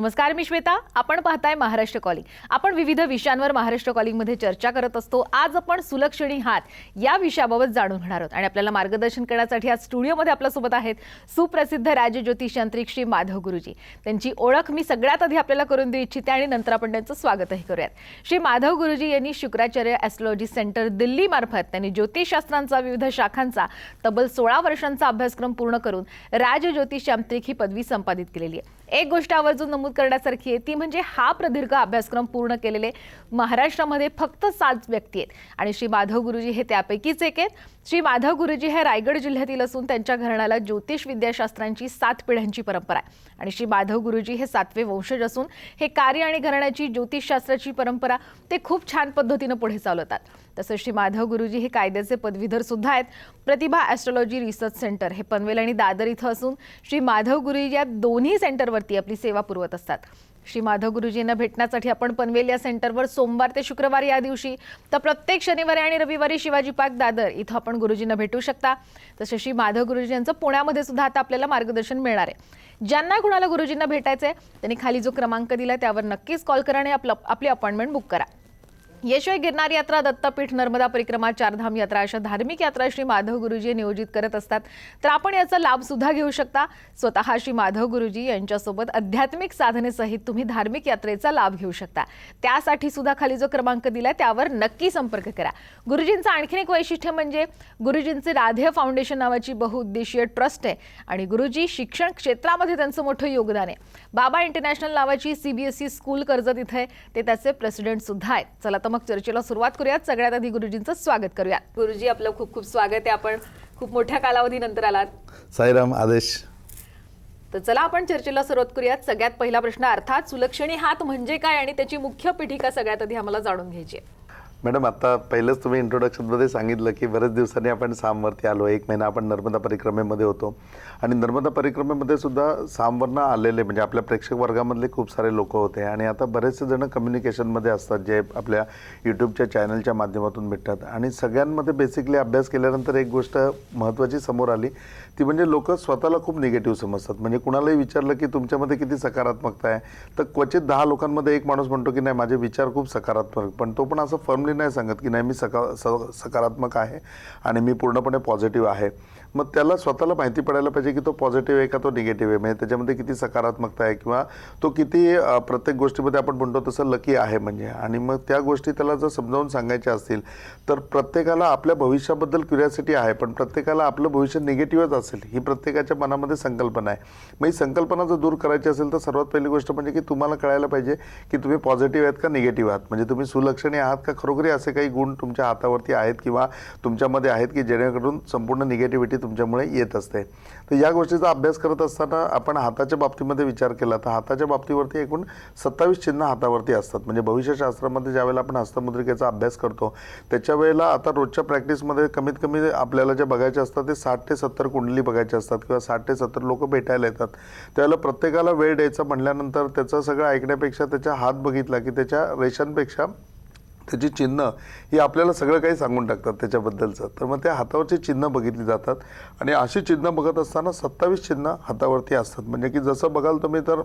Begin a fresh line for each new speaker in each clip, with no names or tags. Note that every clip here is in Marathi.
नमस्कार, मी श्वेता. आपण पाहताय महाराष्ट्र कॉलिंग. आपण विविध विषयांवर महाराष्ट्र कॉलिंग मध्ये चर्चा करत असतो. आज आपण सुलक्षणी हात या विषयाबाबत जाणून घेणार आहोत आणि आपल्याला मार्गदर्शन करण्यासाठी आज स्टुडिओमध्ये आपल्यासोबत आहेत सुप्रसिद्ध राजज्योतिषांत्रिक श्री माधव गुरुजी. त्यांची ओळख मी सगळ्यात आधी आपल्याला करून देऊ इच्छिते आणि नंतर आपण त्यांचं स्वागतही करूयात. श्री माधव गुरुजी यांनी शुक्राचार्य ॲस्ट्रॉलॉजी सेंटर दिल्ली मार्फत त्यांनी ज्योतिषशास्त्रांचा विविध शाखांचा तब्बल 16 वर्षांचा अभ्यासक्रम पूर्ण करून राजज्योतिषांत्रिक ही पदवी संपादित केलेली आहे. एक गोष्ट आवर्जून नमूद करण्यासारखी आहे ती म्हणजे हा प्रदीर्घ अभ्यासक्रम पूर्ण केलेले महाराष्ट्रामध्ये फक्त 7 व्यक्ती आहेत आणि श्री माधव गुरुजी हे त्यापैकीच एक आहेत. श्री माधव गुरुजी हे रायगड जिल्ह्यातील असून त्यांच्या घराण्याला ज्योतिष विद्याशास्त्रांची 7 पिढ्यांची परंपरा आहे आणि श्री माधव गुरुजी हे 7वे वंशज असून हे कार्य आणि घराण्याची ज्योतिषशास्त्राची परंपरा ते खूप छान पद्धतीने पुढे चालवतात. तसंच श्री माधव गुरुजी हे कायद्याचे पदवीधर सुद्धा आहेत. प्रतिभा ॲस्ट्रॉलॉजी रिसर्च सेंटर हे पनवेल आणि दादर इथं असून श्री माधव गुरुजी या दोन्ही सेंटरवरती आपली सेवा पुरवत असतात. श्री माधव गुरुजींना भेटण्यासाठी आपण पनवेल या सेंटरवर सोमवार ते शुक्रवार या दिवशी तर प्रत्येक शनिवारी आणि रविवारी शिवाजी पार्क दादर इथं आपण गुरुजींना भेटू शकता. तसेच श्री माधव गुरुजी यांचं पुण्यामध्ये सुद्धा आता आपल्याला मार्गदर्शन मिळणार आहे. ज्यांना कुणाला गुरुजींना भेटायचंय त्यांनी खाली जो क्रमांक दिला त्यावर नक्कीच कॉल करा आणि आपली अपॉइंटमेंट बुक करा. याशिवाय गिरनार यात्रा, दत्तपीठ, नर्मदा परिक्रमा, चारधाम यात्रा अशा धार्मिक यात्रा श्री माधव गुरुजी नियोजित करत असतात. तर आपण याचा लाभ सुद्धा घेऊ शकता. स्वतः श्री माधव गुरुजी यांच्यासोबत आध्यात्मिक साधनेसहित तुम्ही धार्मिक यात्रेचा लाभ घेऊ शकता. त्यासाठी सुद्धा खाली जो क्रमांक दिला त्यावर नक्की संपर्क करा. गुरुजींचं आणखीन एक वैशिष्ट्य म्हणजे गुरुजींचे राधेय फाउंडेशन नावाची बहुउद्देशीय ट्रस्ट आहे आणि गुरुजी शिक्षण क्षेत्रामध्ये त्यांचं मोठं योगदान आहे. बाबा इंटरनॅशनल नावाची CBSE स्कूल कर्जत इथे आहे, ते त्याचे प्रेसिडेंट सुद्धा आहेत. चला तर मग चर्चेला सुरुवात करूयात. सगळ्यात आधी गुरुजींचं स्वागत करूयात. गुरुजी, आपलं खूप खूप स्वागत आहे. आपण खूप मोठ्या कालावधीनंतर आलात.
साईराम, आदेश.
तर चला आपण चर्चेला सुरुवात करूयात. सगळ्यात पहिला प्रश्न, अर्थात सुलक्षणी हात म्हणजे काय आणि त्याची मुख्य पीठिका सगळ्यात आधी आम्हाला जाणून घ्यायची आहे.
मॅडम, आता पहिलंच तुम्ही इंट्रोडक्शनमध्ये सांगितलं की बरेच दिवसांनी आपण सामवरती आलो. 1 महिना आपण नर्मदा परिक्रमेमध्ये होतो आणि नर्मदा परिक्रमेमध्ये सुद्धा सामवरनं आलेले म्हणजे आपल्या प्रेक्षक वर्गामधले खूप सारे लोक होते आणि आता बरेचसे जण कम्युनिकेशनमध्ये असतात जे आपल्या यूट्यूबच्या चॅनलच्या माध्यमातून भेटतात आणि सगळ्यांमध्ये बेसिकली अभ्यास केल्यानंतर एक गोष्ट महत्त्वाची समोर आली ती म्हणजे लोक स्वतःला खूप निगेटिव्ह समजतात. म्हणजे कुणालाही विचारलं की तुमच्यामध्ये किती सकारात्मकता आहे तर क्वचित 10 लोकांमध्ये एक माणूस म्हणतो की नाही, माझे विचार खूप सकारात्मक, पण तो पण असं फर्मली नाही सांगत की नाही मी सकारात्मक आहे आणि मी पूर्णपणे पॉझिटिव्ह आहे. मग त्याला स्वतःला माहिती पडायला पाहिजे की तो पॉझिटिव्ह आहे का तो निगेटिव्ह आहे, म्हणजे त्याच्यामध्ये किती सकारात्मकता आहे किंवा तो किती प्रत्येक गोष्टीमध्ये आपण म्हणतो तसं लकी आहे म्हणजे. आणि मग त्या गोष्टी त्याला जर समजावून सांगायच्या असतील तर प्रत्येकाला आपल्या भविष्याबद्दल क्युरिओसिटी आहे, पण प्रत्येकाला आपलं भविष्य निगेटिव्हच असेल ही प्रत्येकाच्या मनामध्ये संकल्पना आहे. मग ही संकल्पना जर दूर करायची असेल तर सर्वात पहिली गोष्ट म्हणजे की तुम्हाला कळायला पाहिजे की तुम्ही पॉझिटिव्ह आहेत का निगेटिव्ह आहात, म्हणजे तुम्ही सुलक्षणी आहात का खरोखरी असे काही गुण तुमच्या हातावरती आहेत किंवा तुमच्यामध्ये आहेत की जेणेकरून संपूर्ण निगेटिव्हिटी तुमच्यामुळे येत असते. तर या गोष्टीचा अभ्यास करत असताना आपण हाताच्या बाबतीमध्ये विचार केला तर हाताच्या बाबतीवरती एकूण 27 चिन्ह हातावरती असतात. म्हणजे भविष्यशास्त्रामध्ये ज्यावेळेला आपण हस्तमुद्रिकेचा अभ्यास करतो त्याच्या वेळेला आता रोजच्या प्रॅक्टिसमध्ये कमीत कमी आपल्याला जे बघायचे असतात ते 60 ते 70 कुंडली बघायचे असतात किंवा 60 ते 70 लोक भेटायला येतात. त्यावेळेला प्रत्येकाला वेळ द्यायचा म्हटल्यानंतर त्याचं सगळं ऐकण्यापेक्षा त्याच्या हात बघितला की त्याच्या रेषांपेक्षा त्याची चिन्ह ही आपल्याला सगळं काही सांगून टाकतात त्याच्याबद्दलचं. तर मग त्या हातावरची चिन्ह बघितली जातात आणि अशी चिन्ह बघत असताना 27 चिन्ह हातावरती असतात. म्हणजे की जसं बघाल तुम्ही तर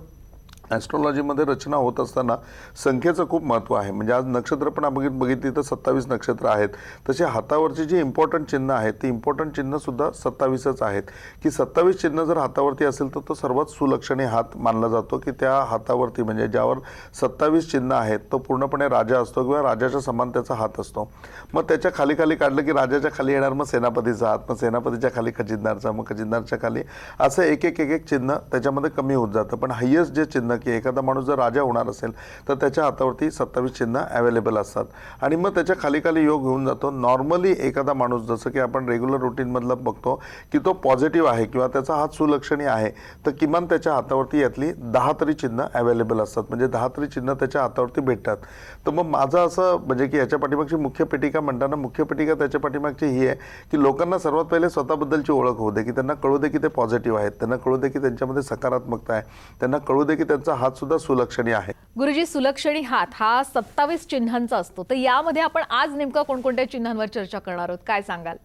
ॲस्ट्रॉलॉजीमध्ये रचना होत असताना संख्येचं खूप महत्त्व आहे. म्हणजे आज नक्षत्र पण बघितली तर 27 नक्षत्र आहेत. तसे हातावरची जी इम्पॉर्टंट चिन्ह आहेत ती इम्पॉर्टंट चिन्हसुद्धा 27च आहेत. की 27 चिन्ह जर हातावरती असेल तर तो सर्वात सुलक्षणी हात मानला जातो की त्या हातावरती म्हणजे ज्यावर 27 चिन्ह आहेत तो पूर्णपणे राजा असतो किंवा राजाच्या समान त्याचा हात असतो. मग त्याच्या खाली खाली काढलं की राजाच्या खाली येणार मग सेनापतीचा हात, मग सेनापतीच्या खाली खजिनदारचा, मग खजिनदारच्या खाली असं एक एक चिन्ह त्याच्यामध्ये कमी होत जातं. पण हायेस्ट जे चिन्ह की एखादा माणूस जर राजा होणार असेल तर त्याच्या हातावरती 27 चिन्ह अवेलेबल असतात आणि मग त्याच्या खाली खाली योग होऊन जातो. नॉर्मली एखादा माणूस जसं की आपण रेग्युलर रुटीनमधलं बघतो की तो पॉझिटिव्ह आहे किंवा त्याचा हात सुलक्षणी आहे तर किमान त्याच्या हातावरती यातली 10 तरी चिन्ह अवेलेबल असतात. म्हणजे 10 तरी चिन्ह त्याच्या हातावरती भेटतात. तर मग माझं असं म्हणजे की याच्या पाठीमागची मुख्य पीठिका म्हणताना मुख्य पीठिका त्याच्या पाठीमागची ही आहे की लोकांना सर्वात पहिले स्वतःबद्दलची ओळख होऊ दे, की त्यांना कळू दे की ते पॉझिटिव्ह आहेत, त्यांना कळू दे की त्यांच्यामध्ये सकारात्मकता आहे, त्यांना कळू दे की त्यांचा हात सुद्धा सुलक्षणी आहे.
गुरुजी, सुलक्षणी हात हा 27 चिन्हांचा असतो, तर यामध्ये आपण आज नेमका कोणकोणत्या चिन्हांवर चर्चा करणार आहोत, काय सांगाल?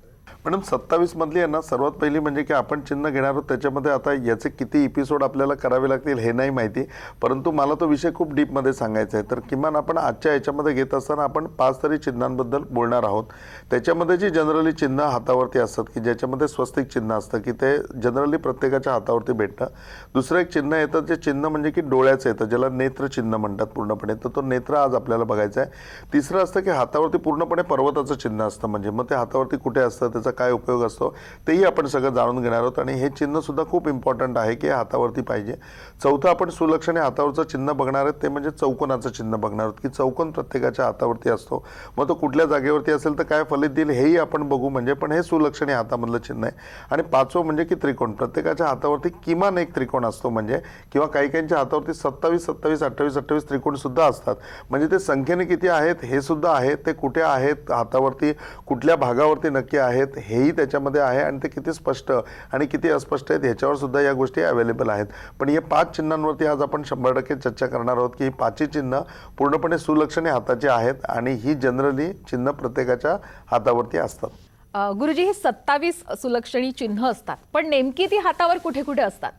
मॅडम 27 मधली आहे ना, सर्वात पहिली म्हणजे की आपण चिन्ह घेणार आहोत. त्याच्यामध्ये आता याचे किती एपिसोड आपल्याला करावे लागतील हे नाही माहिती, परंतु मला तो विषय खूप डीपमध्ये सांगायचा आहे. तर किमान आपण आजच्या याच्यामध्ये घेत असताना आपण 5 तरी चिन्हांबद्दल बोलणार आहोत. त्याच्यामध्ये जी जनरली चिन्ह हातावरती असतात की ज्याच्यामध्ये स्वस्तिक चिन्ह असतं की ते जनरली प्रत्येकाच्या हातावरती भेटतं. दुसरं एक चिन्ह येतं, जे चिन्ह म्हणजे की डोळ्याचं येतं, ज्याला नेत्र चिन्ह म्हणतात पूर्णपणे. तर तो नेत्र आज आपल्याला बघायचा आहे. तिसरं असतं की हातावरती पूर्णपणे पर्वताचं चिन्ह असतं, म्हणजे मग ते हातावरती कुठे असतं, त्याचा काय उपयोग असतो तेही आपण सगळं जाणून घेणार आहोत. आणि हे चिन्ह सुद्धा खूप इम्पॉर्टंट आहे की हातावरती पाहिजे. चौथं आपण सुलक्षणे हातावरचं चिन्ह बघणार आहेत, ते म्हणजे चौकोनाचं चिन्ह बघणार आहोत की चौकोन प्रत्येकाच्या हातावरती असतो. मग तो कुठल्या जागेवरती असेल तर काय फलित देईल हेही आपण बघू, म्हणजे पण हे सुलक्षणे हातामधलं चिन्ह आहे. आणि पाचवं म्हणजे की त्रिकोण. प्रत्येकाच्या हातावरती किमान एक त्रिकोण असतो, म्हणजे किंवा काही काहींच्या हातावरती 27, 27, 28, 28 त्रिकोण सुद्धा असतात. म्हणजे ते संख्येने किती आहेत हे सुद्धा आहे, ते कुठे आहेत हातावरती, कुठल्या भागावरती नक्की आहेत हेही त्याच्यामध्ये आहे, आणि ते किती स्पष्ट आणि किती अस्पष्ट आहेत ह्याच्यावर सुद्धा या गोष्टी अवेलेबल आहेत. पण या 5 चिन्हांवरती आज आपण 100% चर्चा करणार आहोत की ही 5ही चिन्ह पूर्णपणे सुलक्षणे हाताची आहेत आणि ही जनरली चिन्ह प्रत्येकाच्या हातावरती असतात.
गुरुजी, ही 27 सुलक्षणी चिन्ह असतात, पण नेमकी ती हातावर कुठे कुठे असतात?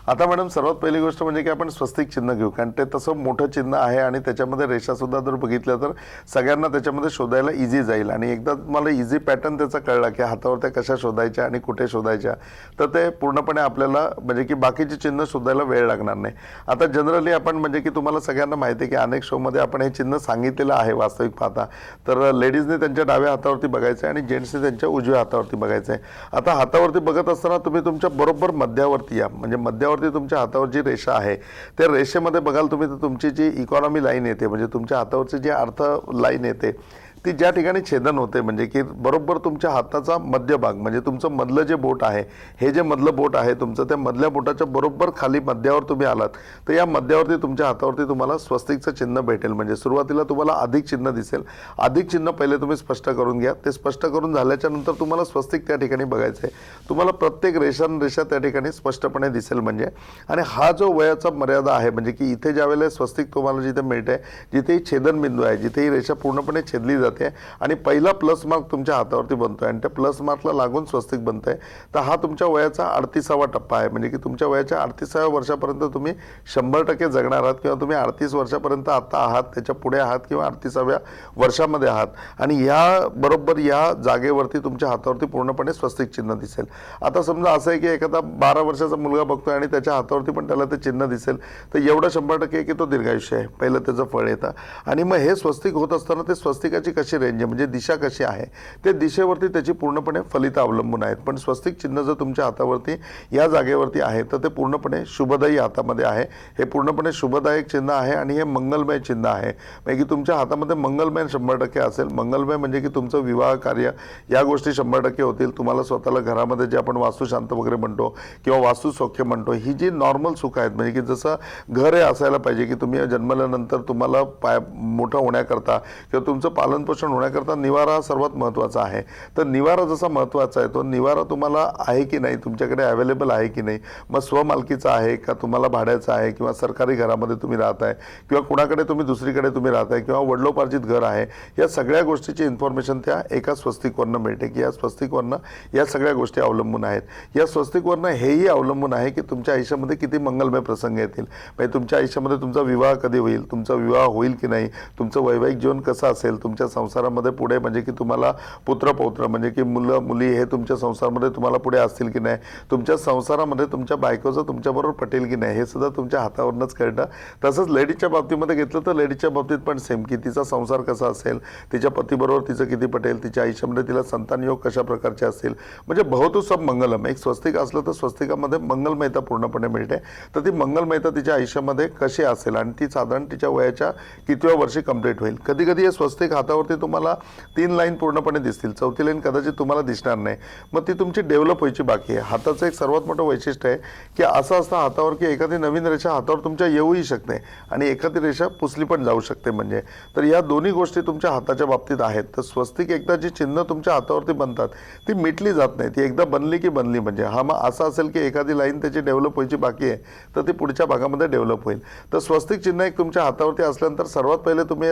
आता मॅडम सर्वात पहिली गोष्ट म्हणजे की आपण स्वस्तिक चिन्ह घेऊ, कारण ते तसं मोठं चिन्ह आहे आणि त्याच्यामध्ये रेषासुद्धा जर बघितल्या तर सगळ्यांना त्याच्यामध्ये शोधायला इझी जाईल. आणि एकदा मला इझी पॅटर्न त्याचा कळला की हातावर त्या कशा शोधायच्या आणि कुठे शोधायच्या, तर ते पूर्णपणे आपल्याला म्हणजे की बाकीची चिन्ह शोधायला वेळ लागणार नाही. आता जनरली आपण म्हणजे की तुम्हाला सगळ्यांना माहिती आहे की अनेक शोमध्ये आपण हे चिन्ह सांगितलेलं आहे वास्तविक पाहता. तर लेडीजने त्यांच्या डाव्या हातावरती बघायचं आहे आणि जेंट्सने त्यांच्या उजव्या हातावरती बघायचं आहे. आता हातावरती बघत असताना तुम्ही तुमच्या बरोबर मध्यावरती या, म्हणजे मध्यावरती तुमच्या हातावर जी रेषा आहे त्या रेषेमध्ये बघाल तुम्ही, तर तुमची जी इकॉनॉमी लाईन येते, म्हणजे तुमच्या हातावरची जी अर्थ लाईन येते ती ज्या ठिकाणी छेदन होते, म्हणजे की बरोबर तुमच्या हाताचा मध्यभाग, म्हणजे तुमचं मधलं जे बोट आहे, हे जे मधलं बोट आहे तुमचं, त्या मधल्या बोटाच्या बरोबर खाली मध्यावर तुम्ही आलात तर या मध्यावरती तुमच्या हातावरती तुम्हाला स्वस्तिकचं चिन्ह भेटेल. म्हणजे सुरुवातीला तुम्हाला अधिक चिन्ह दिसेल. अधिक चिन्ह पहिले तुम्ही स्पष्ट करून घ्या. ते स्पष्ट करून झाल्याच्या नंतर तुम्हाला स्वस्तिक त्या ठिकाणी बघायचं आहे. तुम्हाला प्रत्येक रेषा त्या ठिकाणी स्पष्टपणे दिसेल. म्हणजे आणि हा जो वयाचा मर्यादा आहे, म्हणजे की इथे ज्यावेळेला स्वस्तिक तुम्हाला जिथे मिळते, जिथेही छेदनबिंदू आहे, जिथेही रेषा पूर्णपणे छेदली जाते आणि पहिला प्लस मार्क तुमच्या हातावरती बनतोय आणि त्या प्लस मार्कला लागून स्वस्तिक बनतंय, तर हा तुमच्या वयाचा 38वा टप्पा आहे. म्हणजे की तुमच्या वयाच्या 38व्या वर्षापर्यंत तुम्ही 100% जगणार आहात, किंवा तुम्ही 38 वर्षापर्यंत आता आहात, त्याच्या पुढे आहात, किंवा 38व्या वर्षामध्ये आहात. आणि या बरोबर या जागेवरती तुमच्या हातावरती पूर्णपणे स्वस्तिक चिन्ह दिसेल. आता समजा असं आहे की एखादा 12 वर्षाचा मुलगा बघतोय आणि त्याच्या हातावरती पण त्याला ते चिन्ह दिसेल, तर एवढं 100% की तो दीर्घायुष्य आहे, पहिलं त्याचं फळ येतं. आणि मग हे स्वस्तिक होत असताना ते स्वस्तिकाची कशी रेंज आहे, म्हणजे दिशा कशी आहे, ते दिशेवरती त्याची पूर्णपणे फलित अवलंबून आहेत. पण स्वस्तिक चिन्ह जर तुमच्या हातावरती या जागेवरती आहे तर ते पूर्णपणे शुभदायी हातामध्ये आहे. हे पूर्णपणे शुभदायक चिन्ह आहे आणि हे मंगलमय चिन्ह आहे. म्हणजे की तुमच्या हातामध्ये मंगलमय 100% असेल. मंगलमय म्हणजे की तुमचं विवाह कार्य या गोष्टी 100% होतील. तुम्हाला स्वतःला घरामध्ये जे आपण वास्तुशांत वगैरे म्हणतो किंवा वास्तुसौख्य म्हणतो, ही जी नॉर्मल सुख आहेत, म्हणजे की जसं घर हे असायला पाहिजे की तुम्ही जन्मल्यानंतर तुम्हाला मोठं होण्याकरता किंवा तुमचं पालनपोषण होण्याकरता निवारा हा सर्वात महत्त्वाचा आहे. तर निवारा जसा महत्त्वाचा आहे, तो निवारा तुम्हाला आहे की नाही, तुमच्याकडे अवेलेबल आहे की नाही, मग स्वमालकीचा आहे का तुम्हाला भाड्याचा आहे, किंवा सरकारी घरामध्ये तुम्ही राहताय, किंवा कुणाकडे तुम्ही दुसरीकडे तुम्ही राहताय, किंवा वडिलोपार्जित घर आहे, या सगळ्या गोष्टीची इन्फॉर्मेशन त्या एका स्वस्तिकवरनं मिळते की या स्वस्तिकवरनं या सगळ्या गोष्टी अवलंबून आहेत. या स्वस्तिकवरनं हेही अवलंबून आहे की तुमच्या आयुष्यामध्ये किती मंगलमय प्रसंग येतील. म्हणजे तुमच्या आयुष्यामध्ये तुमचा विवाह कधी होईल, तुमचा विवाह होईल की नाही, तुमचं वैवाहिक जीवन कसं असेल, तुमच्या संसारामध्ये पुढे म्हणजे की तुम्हाला पुत्र पौत्र म्हणजे की मुलं मुली हे तुमच्या संसारामध्ये तुम्हाला पुढे असतील की नाही, तुमच्या संसारामध्ये तुमच्या बायकोचं तुमच्याबरोबर पटेल की नाही, हे सुद्धा तुमच्या हातावरूनच कळतं. तसंच लेडीजच्या बाबतीमध्ये घेतलं तर लेडीजच्या बाबतीत पण सेम, की तिचा संसार कसा असेल, तिच्या पतीबरोबर तिचं किती पटेल, तिच्या आयुष्यामध्ये तिला संतान योग कशा प्रकारचे असतील. म्हणजे बहुतो सब मंगलम. एक स्वस्तिक असलं तर स्वस्तिकामध्ये मंगलमयता पूर्णपणे मिळते. तर ती मंगलमयता तिच्या आयुष्यामध्ये कशी असेल आणि ती साधारण तिच्या वयाच्या कितव्या वर्षी कंप्लीट होईल. कधी कधी हे स्वस्तिक हातावरती तुम्हाला 3 लाईन पूर्णपणे दिसतील, 4थी लाईन कदाचित तुम्हाला दिसणार नाही. मग ती तुमची डेव्हलप व्हायची बाकी आहे. हाताचं एक सर्वात मोठं वैशिष्ट्य आहे की असं असतं हातावर की एखादी नवीन रेषा हातावर तुमच्या येऊही शकते आणि एखादी रेषा पुसली पण जाऊ शकते. म्हणजे तर या दोन्ही गोष्टी तुमच्या हाताच्या बाबतीत आहेत. तर स्वस्तिक एकदा जी चिन्ह तुमच्या हातावरती बनतात ती मिटली जात नाही, ती एकदा बनली की बनली. म्हणजे हा मग असं असेल की एखादी लाईन त्याची डेव्हलप व्हायची बाकी आहे तर ती पुढच्या भागामध्ये डेव्हलप होईल. तर स्वस्तिक चिन्ह एक तुमच्या हातावरती असल्यानंतर सर्वात पहिले तुम्ही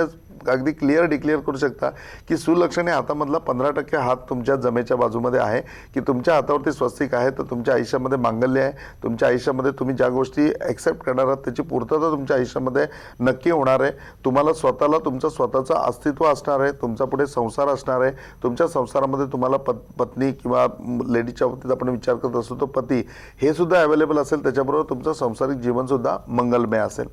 अगदी क्लिअर डिक्लेअर करू शकता की सुलक्षणी हातामधला 15% हात तुमच्या जमेच्या बाजूमध्ये आहे, की तुमच्या हातावरती स्वस्तिक आहे, तर तुमच्या आयुष्यामध्ये मांगल्य आहे. तुमच्या आयुष्यामध्ये तुम्ही ज्या गोष्टी ॲक्सेप्ट करणार आहात त्याची पूर्तता तुमच्या आयुष्यामध्ये नक्की होणार आहे. तुम्हाला स्वतःला तुमचं स्वतःचं अस्तित्व असणार आहे, तुमचा पुढे संसार असणार आहे. तुमच्या संसारामध्ये तुम्हाला पत्नी किंवा लेडीच्या बाबतीत आपण विचार करत असतो तो पती हे सुद्धा अवेलेबल असेल. त्याच्याबरोबर तुमचं सांसारिक जीवनसुद्धा मंगलमय असेल.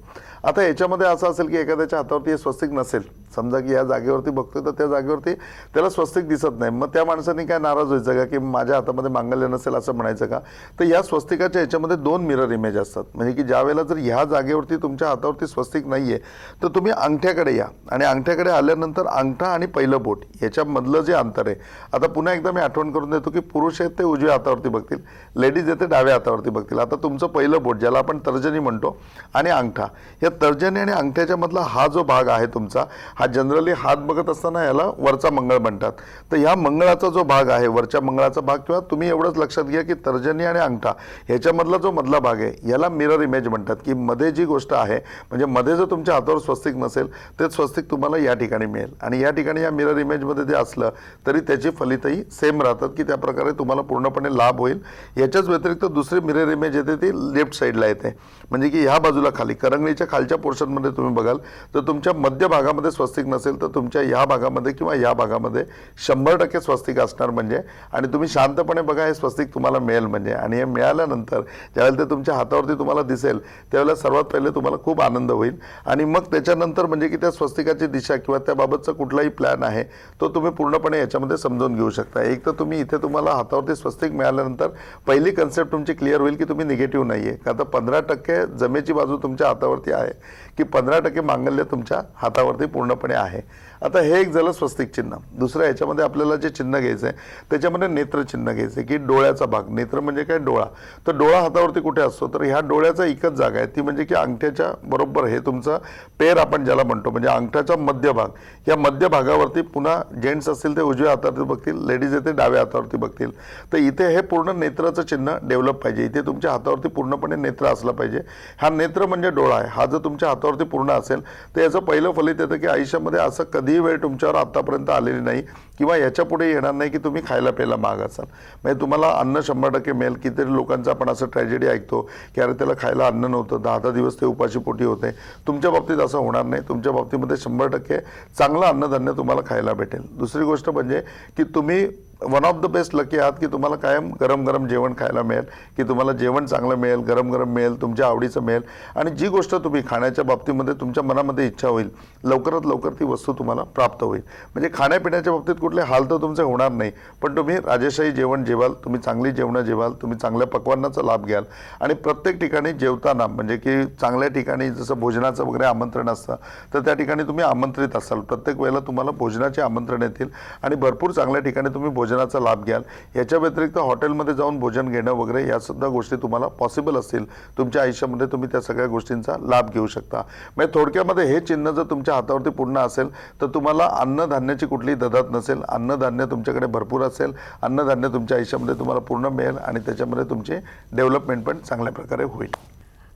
आता याच्यामध्ये असं असेल की एखाद्याच्या हातावरती हे स्वस्तिक नसेल, समजा की या जागेवरती बघतोय तर त्या जागेवरती त्याला स्वस्तिक दिसत नाही, मग त्या माणसाने काय नाराज व्हायचं का की माझ्या हातामध्ये मांगल्य नसेल असं म्हणायचं का? तर या स्वस्तिकाच्या याच्यामध्ये 2 मिरर इमेज असतात. म्हणजे की ज्या वेळेला जर ह्या जागेवरती तुमच्या हातावरती स्वस्तिक नाहीये तर तुम्ही अंगठ्याकडे या आणि अंगठ्याकडे आल्यानंतर अंगठा आणि पहिलं बोट याच्यामधलं जे अंतर आहे, आता पुन्हा एकदा मी आठवण करून देतो की पुरुष आहेत ते उजव्या हातावरती बघतील, लेडीज आहेत ते डाव्या हातावरती बघतील. आता तुमचं पहिलं बोट ज्याला आपण तर्जनी म्हणतो आणि अंगठा, या तर्जनी आणि अंगठ्याच्या मधला हा जो भाग आहे तुमचा, हा जनरली हात बघत असताना याला वरचा मंगळ म्हणतात. तर ह्या मंगळाचा जो भाग आहे, वरच्या मंगळाचा भाग, किंवा तुम्ही एवढंच लक्षात घ्या की तर्जनी आणि अंगठा ह्याच्यामधला जो मधला भाग आहे याला मिरर इमेज म्हणतात. की मध्ये जी गोष्ट आहे, म्हणजे मध्ये जर तुमच्या हातावर स्वस्तिक नसेल ते स्वस्तिक तुम्हाला या ठिकाणी मिळेल, आणि या ठिकाणी या मिरर इमेजमध्ये जे असलं तरी त्याची फलितही सेम राहतात, की त्या प्रकारे तुम्हाला पूर्णपणे लाभ होईल. याच्याच व्यतिरिक्त दुसरी मिरर इमेज येते ती लेफ्ट साईडला येते, म्हणजे की ह्या बाजूला खाली करंगळीच्या खालच्या पोर्शनमध्ये तुम्ही बघाल तर तुमच्या मध्य भागामध्ये स्वस्तिक नसेल तर तुमच्या या भागामध्ये किंवा या भागामध्ये 100% स्वस्तिक असणार म्हणजे, आणि तुम्ही शांतपणे बघा हे स्वस्तिक तुम्हाला मिळेल म्हणजे. आणि हे मिळाल्यानंतर ज्यावेळेला ते तुमच्या हातावरती तुम्हाला दिसेल त्यावेळेला सर्वात पहिले तुम्हाला खूप आनंद होईल. आणि मग त्याच्यानंतर म्हणजे की त्या स्वस्तिकाची दिशा किंवा त्याबाबतचा कुठलाही प्लॅन आहे तो तुम्ही पूर्णपणे याच्यामध्ये समजून घेऊ शकता. एक तर तुम्ही इथे तुम्हाला हातावरती स्वस्तिक मिळाल्यानंतर पहिली कन्सेप्ट तुमची क्लिअर होईल की तुम्ही निगेटिव्ह नाही आहे, का तर 15% जमेची बाजू तुमच्या हातावरती आहे, की 15% मांगल्य तुमच्या हातावरती पूर्णपणे आहे. आता हे एक झालं स्वस्तिक चिन्ह. दुसरं याच्यामध्ये आपल्याला जे चिन्ह घ्यायचं आहे त्याच्यामध्ये नेत्र चिन्ह घ्यायचं आहे, की डोळ्याचा भाग. नेत्र म्हणजे काय? डोळा. तर डोळा हातावरती कुठे असतो तर ह्या डोळ्याचा एकच जागा आहे, ती म्हणजे की अंगठ्याच्या बरोबर हे तुमचं पेर आपण ज्याला म्हणतो, म्हणजे अंगठ्याचा मध्यभाग. या मध्य भागावरती पुन्हा जेंट्स असतील ते उजव्या हातावरती बघतील, लेडीज येते डाव्या हातावरती बघतील. तर इथे हे पूर्ण नेत्राचं चिन्ह डेव्हलप पाहिजे. इथे तुमच्या हातावरती पूर्णपणे नेत्र असलं पाहिजे. हा नेत्र म्हणजे डोळा आहे. हा जर तुमच्या हातावरती पूर्ण असेल तर याचं पहिलं फलित येतं की आयुष्यामध्ये असं कधीही वेळ तुमच्यावर आतापर्यंत आलेली नाही किंवा याच्या पुढे येणार नाही की तुम्ही खायला प्यायला महाग असाल. म्हणजे तुम्हाला अन्न 100% मिळेल. कितीतरी लोकांचं आपण असं ट्रॅजेडी ऐकतो की अरे त्याला खायला अन्न नव्हतं, 10 दिवस ते उपाशी पोटी होते. तुमच्या बाबतीत असं होणार नाही. तुमच्या बाबतीमध्ये 100% चांगलं अन्नधान्य तुम्हाला खायला भेटेल. दुसरी गोष्ट म्हणजे की तुम्ही one of the best lucky आहात की तुम्हाला कायम गरम गरम जेवण खायला मिळेल, की तुम्हाला जेवण चांगलं मिळेल, गरम गरम मिळेल, तुमच्या आवडीचं मिळेल. आणि जी गोष्ट तुम्ही खाण्याच्या बाबतीमध्ये तुमच्या मनामध्ये इच्छा होईल लवकरात लवकर ती वस्तू तुम्हाला प्राप्त होईल. म्हणजे खाण्यापिण्याच्या बाबतीत कुठले हाल तर तुमचे होणार नाही, पण तुम्ही राजेशाही जेवण जेवाल, तुम्ही चांगली जेवणं जेवाल, तुम्ही चांगल्या पक्वान्नाचा लाभ घ्याल. आणि प्रत्येक ठिकाणी जेवताना म्हणजे की चांगल्या ठिकाणी जसं भोजनाचं वगैरे आमंत्रण असतं तर त्या ठिकाणी तुम्ही आमंत्रित असाल. प्रत्येक वेळेला तुम्हाला भोजनाचे आमंत्रण येतील आणि भरपूर चांगल्या ठिकाणी तुम्ही भोजनाचा लाभ घ्याल. याच्या व्यतिरिक्त हॉटेलमध्ये जाऊन भोजन घेणं वगैरे या सुद्धा गोष्टी तुम्हाला पॉसिबल असतील. तुमच्या आयुष्यामध्ये तुम्ही त्या सगळ्या गोष्टींचा लाभ घेऊ शकता. म्हणजे थोडक्यामध्ये हे चिन्ह जर तुमच्या हातावरती पूर्ण असेल तर तुम्हाला अन्नधान्याची कुठलीही ददात नसेल. अन्नधान्य तुमच्याकडे भरपूर असेल. अन्नधान्य तुमच्या आयुष्यामध्ये तुम्हाला पूर्ण मिळेल आणि त्याच्यामध्ये तुमची डेव्हलपमेंट पण चांगल्या प्रकारे होईल.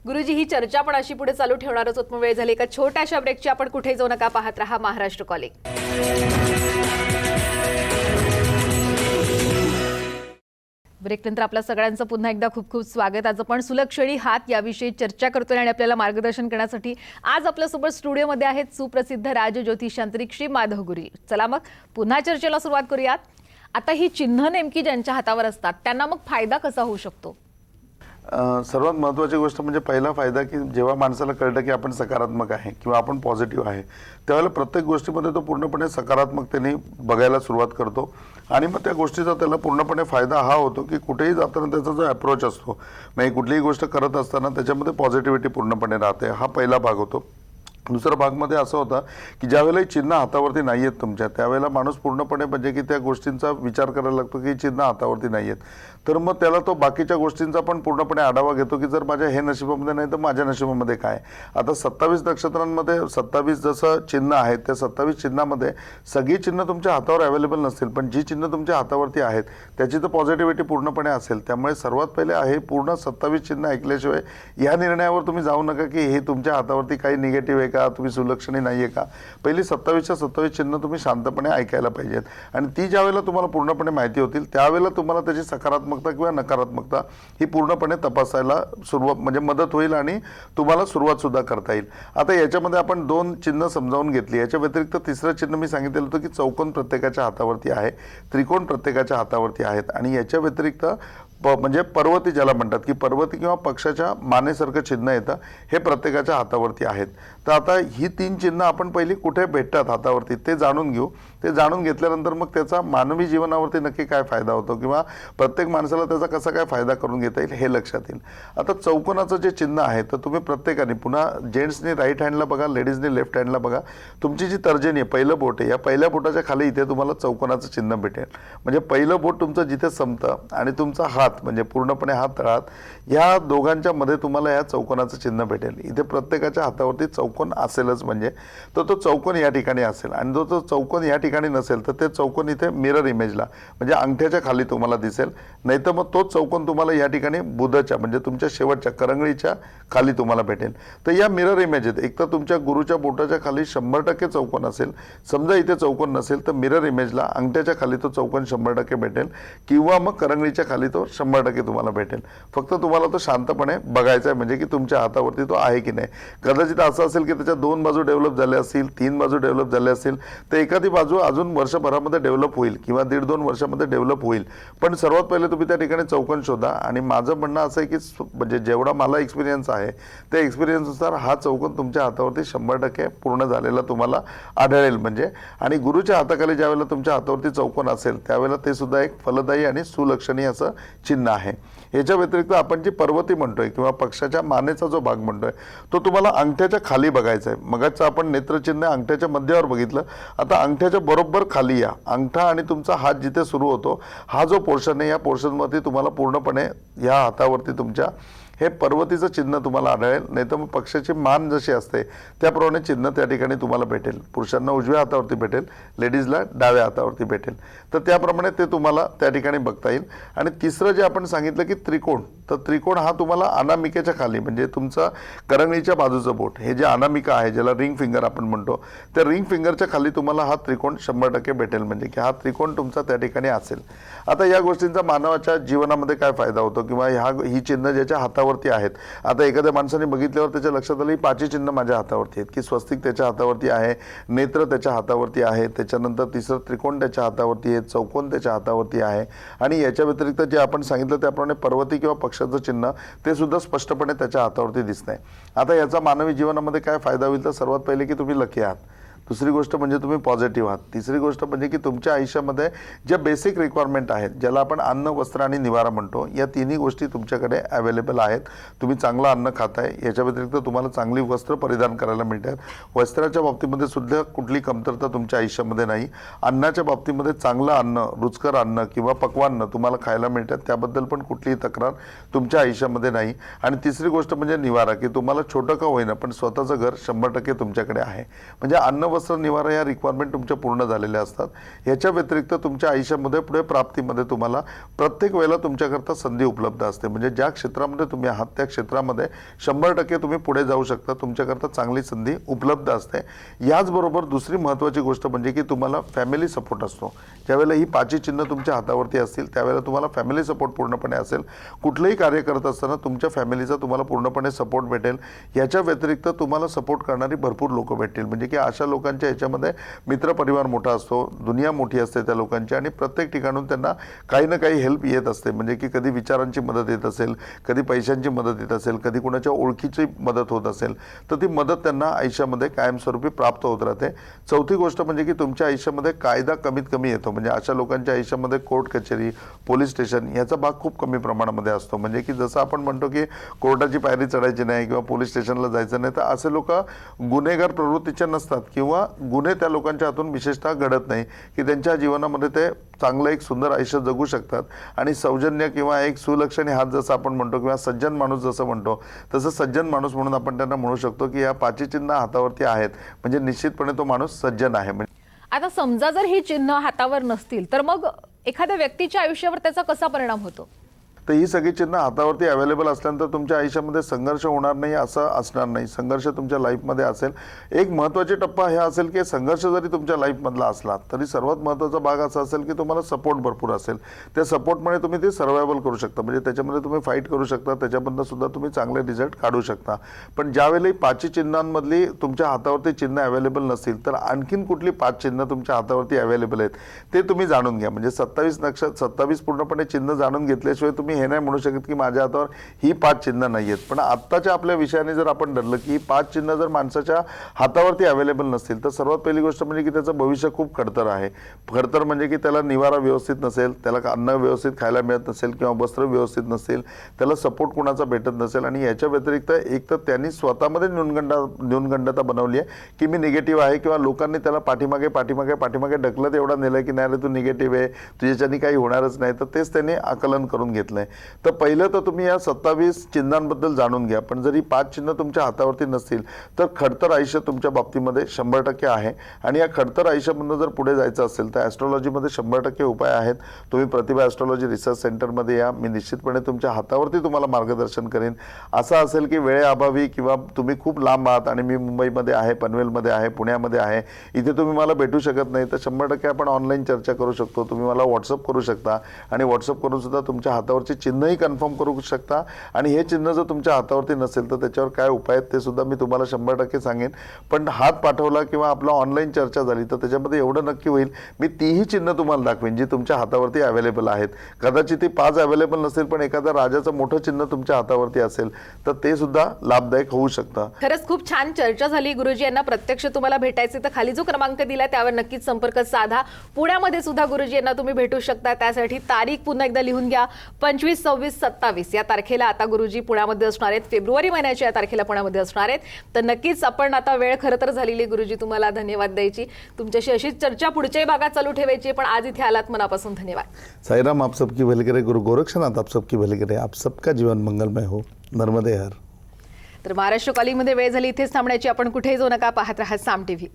गुरुजी, ही चर्चा पण अशी पुढे चालू ठेवणारच होत. वेळ झाली एका छोट्याशा ब्रेकची. आपण कुठेही जाऊ नका, पाहत रहा महाराष्ट्र कॉलिंग. ब्रेकनंतर आपल्या सगळ्यांचं पुन्हा एकदा खूप खूप स्वागत. आज आपण सुलक्षणी हात याविषयी चर्चा करतोय आणि आपल्याला मार्गदर्शन करण्यासाठी आज आपल्यासोबत स्टुडिओमध्ये आहेत सुप्रसिद्ध राजज्योतिषांत्रिक श्री माधव गुरुजी. चला मग पुन्हा चर्चेला सुरुवात करूयात. आता ही चिन्ह नेमकी ज्यांच्या हातावर असतात त्यांना मग फायदा कसा होऊ शकतो?
सर्वात महत्त्वाची गोष्ट म्हणजे पहिला फायदा की जेव्हा माणसाला कळतं की आपण सकारात्मक आहे किंवा आपण पॉझिटिव्ह आहे त्यावेळेला प्रत्येक गोष्टीमध्ये तो पूर्णपणे सकारात्मकतेने बघायला सुरुवात करतो आणि मग त्या गोष्टीचा त्याला पूर्णपणे फायदा हा होतो की कुठेही जाताना त्याचा जो अप्रोच असतो, म्हणजे कुठलीही गोष्ट करत असताना त्याच्यामध्ये पॉझिटिव्हिटी पूर्णपणे राहते. हा पहिला भाग होतो. दुसऱ्या भागमध्ये असं होतं की ज्यावेळेला चिन्ह हातावरती नाही आहेत तुमच्या त्यावेळेला माणूस पूर्णपणे म्हणजे की त्या गोष्टींचा विचार करायला लागतो की चिन्ह हातावरती नाही आहेत. तर मग त्याला तो बाकीच्या गोष्टींचा पण पूर्णपणे आढावा घेतो की जर माझ्या हे नशिबामध्ये नाही तर माझ्या नशिबामध्ये काय. आता 27 नक्षत्रांमध्ये 27 जसं चिन्ह आहेत त्या 27 चिन्हामध्ये सगळी चिन्ह तुमच्या हातावर अवेलेबल नसतील, पण जी चिन्ह तुमच्या हातावरती आहेत त्याची तर पॉझिटिव्हिटी पूर्णपणे असेल. त्यामुळे सर्वात पहिले आहे पूर्ण 27 चिन्ह ऐकल्याशिवाय या निर्णयावर तुम्ही जाऊ नका की हे तुमच्या हातावरती काही निगेटिव्ह आहे का, तुम्ही सुलक्षणी नाहीये का, पहिली 27च्या 27 चिन्ह तुम्ही शांतपणे ऐकायला पाहिजेत. आणि ती ज्यावेळेला तुम्हाला पूर्णपणे माहिती होतील त्यावेळेला तुम्हाला त्याची सकारात्मकता किंवा नकारात्मकता ही पूर्णपणे तपासायला सुरुवात म्हणजे मदत होईल आणि तुम्हाला सुरुवात सुद्धा करता येईल. आता याच्यामध्ये आपण 2 चिन्ह समजावून घेतली. याच्या व्यतिरिक्त तिसरं चिन्ह मी सांगितलेलं होतं की चौकोन प्रत्येकाच्या हातावरती आहे, त्रिकोण प्रत्येकाच्या हातावरती आहेत आणि याच्या व्यतिरिक्त म्हणजे पर्वती ज्याला म्हणतात की पर्वती किंवा पक्षाच्या मानेसारखं चिन्ह येतं, हे प्रत्येकाच्या हातावरती आहेत. तर आता ही 3 चिन्ह आपण पहिली कुठे भेटतात हातावरती ते जाणून घेऊ. ते जाणून घेतल्यानंतर मग त्याचा मानवी जीवनावरती नक्की काय फायदा होतो किंवा प्रत्येक माणसाला त्याचा कसा काय फायदा करून घेता येईल हे लक्षात येईल. आता चौकोनाचं जे चिन्ह आहे तर तुम्ही प्रत्येकाने पुन्हा जेंट्सनी राईट हँडला बघा, लेडीजनी लेफ्ट हँडला बघा. तुमची जी तर्जनी आहे, पहिलं बोट आहे, या पहिल्या बोटाच्या खाली इथे तुम्हाला चौकोनाचं चिन्ह भेटेल. म्हणजे पहिलं बोट तुमचं जिथे संपतं आणि तुमचा हात म्हणजे पूर्णपणे हात तळात, या दोघांच्या मध्ये तुम्हाला या चौकोनाचं चिन्ह भेटेल. इथे प्रत्येकाच्या हातावरती चौकोन असेलच म्हणजे तो चौकोन या ठिकाणी असेल आणि जो तो चौकोन या ठिकाणी नसेल तर ते चौकोन इथे मिरर इमेजला म्हणजे अंगठ्याच्या खाली तुम्हाला दिसेल. नाहीतर मग तोच चौकोन तुम्हाला या ठिकाणी बुधाच्या म्हणजे तुमच्या शेवटच्या करंगळीच्या खाली तुम्हाला भेटेल. तर या मिरर इमेज आहेत. एक तर तुमच्या गुरुच्या बोटाच्या खाली 100% चौकोन असेल, समजा इथे चौकोन नसेल तर मिरर इमेजला अंगठ्याच्या खाली तो चौकोन 100% भेटेल किंवा मग करंगळीच्या खाली तो 100% तुम्हाला भेटेल. फक्त तुम्हाला तो शांतपणे बघायचा आहे म्हणजे की तुमच्या हातावरती तो आहे की नाही. कदाचित असं असेल की त्याच्या 2 बाजू डेव्हलप झाल्या असतील, 3 बाजू डेव्हलप झाल्या असतील, तर एखादी बाजू अजून वर्षभरामध्ये डेव्हलप होईल किंवा 1.5-2 वर्षामध्ये डेव्हलप होईल. पण सर्वात पहिले तुम्ही त्या ठिकाणी चौकोन शोधा. आणि माझं म्हणणं असं आहे की म्हणजे जेवढा मला एक्सपिरियन्स आहे त्या एक्सपिरियन्सनुसार हा चौकोन तुमच्या हातावरती 100% पूर्ण झालेला तुम्हाला आढळेल. म्हणजे आणि गुरुच्या हाताखाली ज्यावेळेला तुमच्या हातावरती चौकोन असेल त्यावेळेला ते सुद्धा एक फलदायी आणि सुलक्षणी असं चिन्ह आहे. याच्या व्यतिरिक्त आपण जी पर्वती म्हणतोय किंवा पक्षाच्या मानेचा जो भाग म्हणतोय तो तुम्हाला अंगठ्याच्या खाली बघायचा आहे. मगाचं आपण नेत्रचिन्ह अंगठ्याच्या मध्यावर बघितलं, आता अंगठ्याच्या बरोबर खाली या. अंगठा आणि तुमचा हात जिथे सुरू होतो हा जो पोर्शन आहे या पोर्शनमध्ये तुम्हाला पूर्णपणे या हातावरती तुमच्या हे पर्वतीचं चिन्ह तुम्हाला आढळेल. नाही तर मग पक्षाची मान जशी असते त्याप्रमाणे चिन्ह त्या ठिकाणी तुम्हाला भेटेल. पुरुषांना उजव्या हातावरती भेटेल, लेडीजला डाव्या हातावरती भेटेल. तर त्याप्रमाणे ते तुम्हाला त्या ठिकाणी बघता येईल. आणि तिसरं जे आपण सांगितलं की त्रिकोण, तर त्रिकोण हा तुम्हाला अनामिकेच्या खाली म्हणजे तुमचा करंगळीच्या बाजूचं बोट हे जे अनामिका आहे ज्याला रिंग फिंगर आपण म्हणतो, त्या रिंग फिंगरच्या खाली तुम्हाला हा त्रिकोण 100% भेटेल. म्हणजे की हा त्रिकोण तुमचा त्या ठिकाणी असेल. आता या गोष्टींचा मानवाच्या जीवनामध्ये काय फायदा होतो किंवा ही चिन्ह ज्याच्या हातावरती आहेत. आता एखाद्या माणसाने बघितल्यावर त्याच्या लक्षात आलं ही 5 चिन्ह माझ्या हातावरती आहेत, की स्वस्तिक त्याच्या हातावरती आहे, नेत्र त्याच्या हातावरती आहे, त्याच्यानंतर तिसरं त्रिकोण त्याच्या हातावरती आहे, चौकोन त्याच्या हातावरती आहे आणि याच्या व्यतिरिक्त जे आपण सांगितलं त्याप्रमाणे पर्वती किंवा पक्षाचं चिन्ह ते सुद्धा स्पष्टपणे त्याच्या हातावरती दिसतंय. आता याचा मानवी जीवनामध्ये काय फायदा होईल तर सर्वात पहिले की तुम्ही लकी आहात. दुसरी गोष्ट म्हणजे तुम्ही पॉझिटिव्ह आहात. तिसरी गोष्ट म्हणजे की तुमच्या आयुष्यामध्ये ज्या बेसिक रिक्वायरमेंट आहेत ज्याला आपण अन्न, वस्त्र आणि निवारा म्हणतो, या तिन्ही गोष्टी तुमच्याकडे अवेलेबल आहेत. तुम्ही चांगलं अन्न खाताय, याच्या व्यतिरिक्त तुम्हाला चांगली वस्त्र परिधान करायला मिळतात. वस्त्राच्या बाबतीमध्ये सुद्धा कुठली कमतरता तुमच्या आयुष्यामध्ये नाही. अन्नाच्या बाबतीमध्ये चांगलं अन्न, रुचकर अन्न किंवा पक्वान्न तुम्हाला खायला मिळतात, त्याबद्दल पण कुठलीही तक्रार तुमच्या आयुष्यामध्ये नाही. आणि तिसरी गोष्ट म्हणजे निवारा, की तुम्हाला छोटं का होईना पण स्वतःचं घर 100% तुमच्याकडे आहे. म्हणजे अन्न, वस्त्र, निवारा या रिक्वायरमेंट तुमच्या पूर्ण झालेल्या असतात. याच्या व्यतिरिक्त तुमच्या आयुष्यामध्ये पुढे प्राप्तीमध्ये तुम्हाला प्रत्येक वेळेला तुमच्याकरता संधी उपलब्ध असते. म्हणजे ज्या क्षेत्रामध्ये तुम्ही आहात त्या क्षेत्रामध्ये 100% तुम्ही पुढे जाऊ शकता. तुमच्याकरता चांगली संधी उपलब्ध असते. याचबरोबर दुसरी महत्त्वाची गोष्ट म्हणजे की तुम्हाला फॅमिली सपोर्ट असतो. ज्यावेळेला ही 5 चिन्ह तुमच्या हातावरती असतील त्यावेळेला तुम्हाला फॅमिली सपोर्ट पूर्णपणे असेल. कुठलंही कार्य करत असताना तुमच्या फॅमिलीचा तुम्हाला पूर्णपणे सपोर्ट भेटेल. याच्या व्यतिरिक्त तुम्हाला सपोर्ट करणारी भरपूर लोकं भेटतील. म्हणजे की अशा लोकांच्या याच्यामध्ये मित्रपरिवार मोठा असतो, दुनिया मोठी असते त्या लोकांची आणि प्रत्येक ठिकाणून त्यांना काही ना काही हेल्प येत असते. म्हणजे की कधी विचारांची मदत येत असेल, कधी पैशांची मदत येत असेल, कधी कुणाच्या ओळखीची मदत होत असेल तर ती मदत त्यांना आयुष्यामध्ये कायमस्वरूपी प्राप्त होत राहते. चौथी गोष्ट म्हणजे की तुमच्या आयुष्यामध्ये कायदा कमीत कमी येतो. म्हणजे अशा लोकांच्या आयुष्यामध्ये कोर्ट कचेरी, पोलीस स्टेशन याचा भाग खूप कमी प्रमाणामध्ये असतो. म्हणजे की जसं आपण म्हणतो की कोर्टाची पायरी चढायची नाही किंवा पोलीस स्टेशनला जायचं नाही, तर असे लोक गुन्हेगार प्रवृत्तीचे नसतात किंवा गुन्हे त्या लोकांच्या हातून विशेषतः घडत नाही, की त्यांच्या जीवनामध्ये ते चांगलं एक सुंदर आयुष्य जगू शकतात. आणि सौजन्य किंवा एक सुलक्षणी हात जसं आपण म्हणतो किंवा सज्जन माणूस जसं म्हणतो तसं सज्जन माणूस म्हणून आपण त्यांना म्हणू शकतो की या 5 चिन्ह हातावरती आहेत म्हणजे निश्चितपणे तो माणूस सज्जन आहे.
आता समजा जर ही चिन्ह हातावर नसतील तर मग एखाद्या व्यक्तीच्या आयुष्यावर त्याचा कसा परिणाम होतो?
तर ही सगळी चिन्ह हातावरती अवेलेबल असल्यानंतर तुमच्या आयुष्यामध्ये संघर्ष होणार नाही असं असणार नाही. संघर्ष तुमच्या लाईफमध्ये असेल. एक महत्त्वाचा टप्पा हे असेल की संघर्ष जरी तुमच्या लाईफमधला असला तरी सर्वात महत्त्वाचा भाग असा असेल की तुम्हाला सपोर्ट भरपूर असेल. त्या सपोर्टमुळे तुम्ही ते सर्वायवल करू शकता, म्हणजे त्याच्यामध्ये तुम्ही फाईट करू शकता, त्याच्यामधनं सुद्धा तुम्ही चांगले रिझल्ट काढू शकता. पण ज्यावेळी 5 चिन्हांमधली तुमच्या हातावरती चिन्ह अवेलेबल नसतील तर आणखीन कुठली 5 चिन्ह तुमच्या हातावरती अवेलेबल आहेत ते तुम्ही जाणून घ्या. म्हणजे 27 पूर्णपणे चिन्ह जाणून घेतल्याशिवाय तुम्ही हे नाही म्हणू शकत की माझ्या हातावर ही 5 चिन्ह नाही आहेत. पण आत्ताच्या आपल्या विषयाने जर आपण धरलं की ही 5 चिन्ह जर माणसाच्या हातावरती अवेलेबल नसतील तर सर्वात पहिली गोष्ट म्हणजे की त्याचं भविष्य खूप खडतर आहे. खडतर म्हणजे की त्याला निवारा व्यवस्थित नसेल, त्याला अन्न व्यवस्थित खायला मिळत नसेल किंवा वस्त्र व्यवस्थित नसेल, त्याला सपोर्ट कुणाचा भेटत नसेल. आणि याच्या व्यतिरिक्त एक तर त्यांनी स्वतःमध्ये न्यूनगंडता बनवली आहे की मी निगेटिव्ह आहे किंवा लोकांनी त्याला पाठीमागे ढकलत एवढा नेलं की नाही रे तू निगेटिव्ह आहे, तुझ्याच्यानी काही होणारच नाही, तर तेच त्यांनी आकलन करून घेतलंय. तर पहिलं तर तुम्ही या 27 चिन्हांबद्दल जाणून घ्या. पण जर ही 5 चिन्ह तुमच्या हातावरती नसतील तर खडतर आयुष्य तुमच्या बाबतीमध्ये 100% आहे. आणि या खडतर आयुष्यामधून जर पुढे जायचं असेल तर ॲस्ट्रॉलॉजीमध्ये 100% उपाय आहेत. तुम्ही प्रतिभा ॲस्ट्रॉलॉजी रिसर्च सेंटरमध्ये या, मी निश्चितपणे तुमच्या हातावरती तुम्हाला मार्गदर्शन करेन. असं असेल की वेळेअभावी किंवा तुम्ही खूप लांब आहात आणि मी मुंबईमध्ये आहे, पनवेलमध्ये आहे, पुण्यामध्ये आहे, इथे तुम्ही मला भेटू शकत नाही, तर 100% आपण ऑनलाईन चर्चा करू शकतो. तुम्ही मला व्हॉट्सअप करू शकता आणि व्हॉट्सअप करून सुद्धा तुमच्या हातावरची चिन्हही कन्फर्म करू शकता. आणि हे चिन्ह जर तुमच्या हातावरती नसेल तर त्याच्यावर काय उपाय आहेत ते सुद्धा मी तुम्हाला 100% सांगेन. पण हात पाठवला किंवा आपला ऑनलाईन चर्चा झाली तर त्याच्यामध्ये एवढं नक्की होईल मी तीही चिन्ह तुम्हाला दाखवेन जी तुमच्या हातावरती अवेलेबल आहेत. कदाचित ती 5 अवेलेबल नसेल पण एखाद्या राजाचं मोठं चिन्ह तुमच्या हातावरती असेल तर ते सुद्धा लाभदायक होऊ शकतं.
खरंच खूप छान चर्चा झाली. गुरुजी यांना प्रत्यक्ष तुम्हाला भेटायचे तर खाली जो क्रमांक दिला त्यावर नक्कीच संपर्क साधा. पुण्यामध्ये सुद्धा गुरुजी यांना तुम्ही भेटू शकता. त्यासाठी तारीख पुन्हा एकदा लिहून घ्या. 25, 26, 27 या तारखेला आता गुरुजी पुण्यामध्ये असणार आहेत. फेब्रुवारी महिन्याच्या या तारखेला पुण्यामध्ये असणार आहेत. तर नक्कीच आपण आता वेळ खरं तर झालेली गुरुजी तुम्हाला धन्यवाद द्यायची. तुमच्याशी अशीच चर्चा पुढच्याही भागात चालू ठेवायची. पण आज इथे आलात मनापासून धन्यवाद.
साईराम, आप सबकी भली करे. गुरु गोरक्षनाथ आप सबकी भली करे. आप सबका जीवन मंगलमय हो. नर्मदे हर.
तर महाराष्ट्र कॉलिंगमध्ये वेळ झाली इथेच थांबण्याची. आपण कुठेही जाऊ नका. पाहत राहा साम टीव्ही.